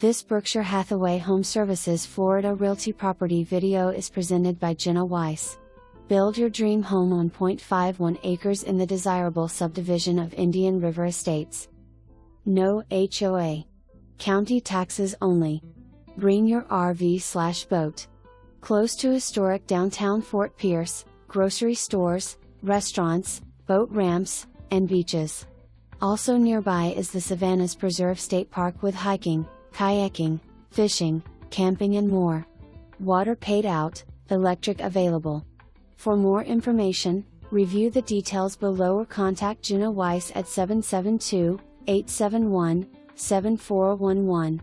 This Berkshire Hathaway HomeServices Florida Realty property video is presented by Jena Weiss. Build your dream home on 0.51 acres in the desirable subdivision of Indian River Estates. No HOA. County taxes only. Bring your RV/boat. Close to historic downtown Fort Pierce, grocery stores, restaurants, boat ramps, and beaches. Also nearby is the Savannas Preserve State Park with hiking, kayaking, fishing, camping and more. Water paid out, electric available. For more information, review the details below or contact Jena Weiss at 772-871-7411.